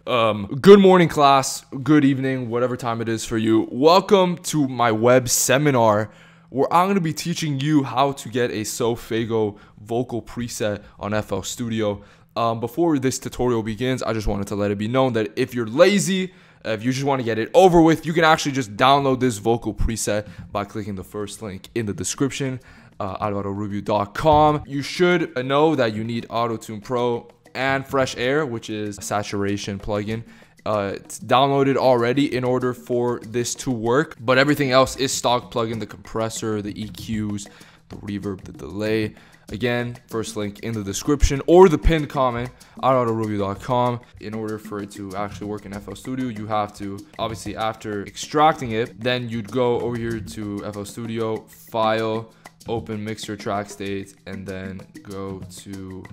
Good morning, class. Good evening, whatever time it is for you. Welcome to my web seminar where I'm going to be teaching you how to get a SOFAYGO vocal preset on FL Studio. Before this tutorial begins, I just wanted to let it be known that if you're lazy, if you just want to get it over with, you can actually just download this vocal preset by clicking the first link in the description, 𝐅𝐅. You should know that you need Auto-Tune Pro and Fresh Air, which is a saturation plugin. It's downloaded already in order for this to work, but everything else is stock plugin: the compressor, the EQs, the reverb, the delay. Again, first link in the description or the pinned comment, 𝐅𝐅. In order for it to actually work in FL Studio, you have to, obviously after extracting it, then you'd go over here to FL Studio, File, open Mixer Track State, and then go to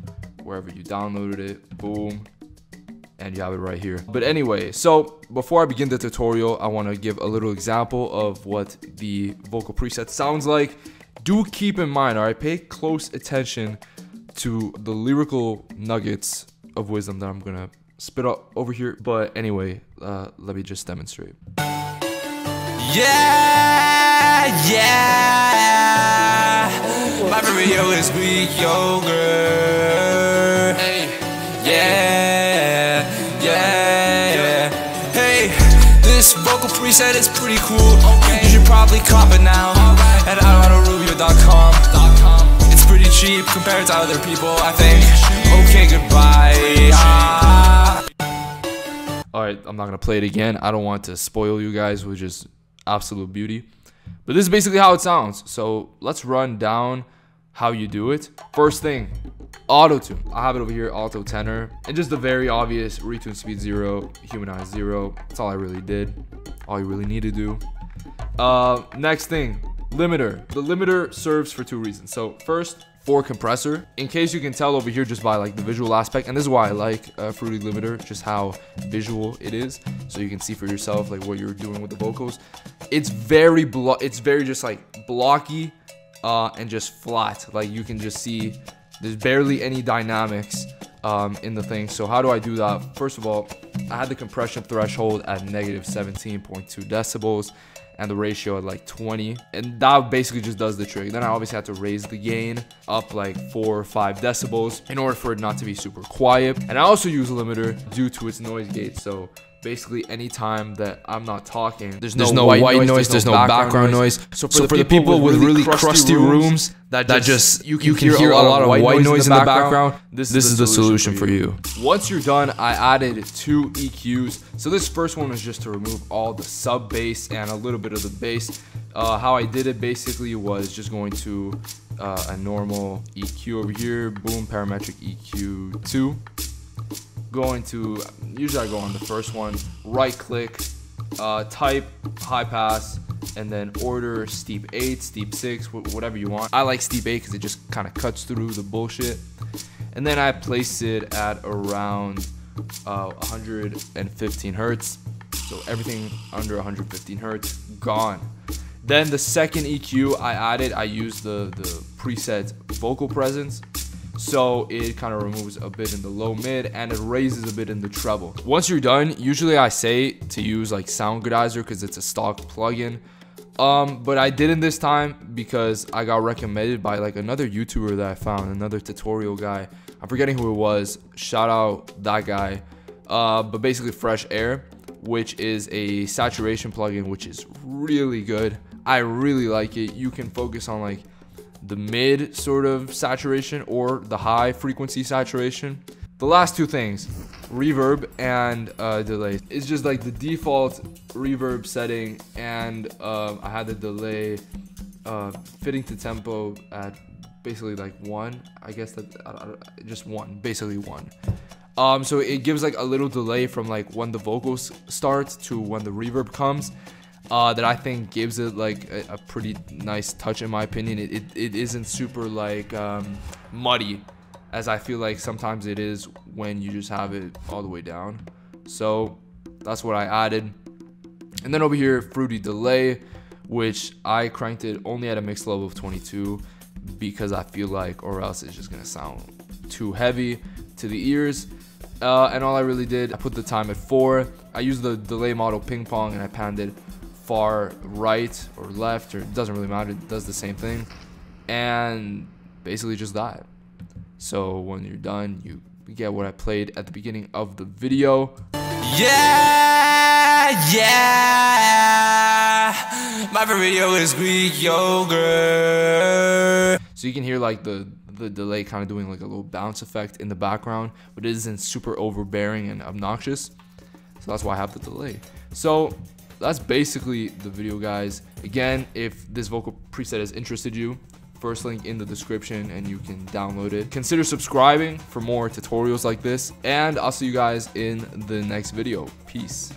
wherever you downloaded it. Boom. And you have it right here. But anyway, so before I begin the tutorial, I want to give a little example of what the vocal preset sounds like. Do keep in mind, all right, pay close attention to the lyrical nuggets of wisdom that I'm gonna spit out over here. But anyway, let me just demonstrate. Yeah, my favorite yo is weak yogurt. Hey, yeah. Hey, this vocal preset is pretty cool. You should probably cop it now at 𝐅𝐅. It's pretty cheap compared to other people, I think. Okay, goodbye. Alright, I'm not gonna play it again. I don't want to spoil you guys with just absolute beauty. But this is basically how it sounds. So let's run down how you do it. First thing, auto-tune. I have it over here, auto tenor, and just the very obvious retune speed 0, humanize 0. That's all I really did. All you really need to do. Next thing, limiter. The limiter serves for two reasons. So first, for compressor, in case you can tell over here just by like the visual aspect, and this is why I like Fruity limiter, just how visual it is, so you can see for yourself like what you're doing with the vocals. It's very just like blocky and just flat. Like you can just see there's barely any dynamics in the thing. So how do I do that? First of all, I had the compression threshold at -17.2 decibels and the ratio at like 20, and that basically just does the trick. Then I obviously had to raise the gain up like 4 or 5 decibels in order for it not to be super quiet. And I also use a limiter due to its noise gate. So basically anytime that I'm not talking, there's no white noise, there's no background noise. So for the people with really crusty rooms that just you can hear a lot of white noise in the background, this is the solution for you. Once you're done, I added 2 EQs. So this first one was just to remove all the sub bass and a little bit of the bass. How I did it basically was just going to a normal EQ over here, boom, parametric EQ 2. Going to, usually I go on the first one, right click, type high pass, and then order steep 8, steep 6, whatever you want. I like steep 8 because it just kind of cuts through the bullshit. And then I place it at around 115 hertz. So everything under 115 hertz, gone. Then the second EQ I added, I used the preset vocal presence. So it kind of removes a bit in the low mid and it raises a bit in the treble. Once you're done, usually I say to use like Soundgoodizer because it's a stock plugin. But I didn't this time because I got recommended by like another YouTuber that I found, another tutorial guy. I'm forgetting who it was. Shout out that guy. But basically Fresh Air, which is a saturation plugin, which is really good. I really like it. You can focus on like the mid sort of saturation or the high frequency saturation. The last two things, reverb and delay. It's just like the default reverb setting, and I had the delay fitting to tempo at basically like 1. I guess that just 1, basically 1. So it gives like a little delay from like when the vocals start to when the reverb comes. That I think gives it like a pretty nice touch in my opinion. It isn't super like muddy as I feel like sometimes it is when you just have it all the way down. So that's what I added. And then over here, Fruity delay, which I cranked it only at a mix level of 22 because I feel like, or else it's just gonna sound too heavy to the ears. And all I really did, I put the time at 4. I used the delay model ping pong and I panned it far right or left, or it doesn't really matter, it does the same thing. And basically just that. So when you're done, you get what I played at the beginning of the video. Yeah, my favorite video is Greek yogurt. So you can hear like the delay kind of doing like a little bounce effect in the background, but it isn't super overbearing and obnoxious. So that's why I have the delay. So that's basically the video, guys. Again, if this vocal preset has interested you, first link in the description and you can download it. Consider subscribing for more tutorials like this, and I'll see you guys in the next video. Peace.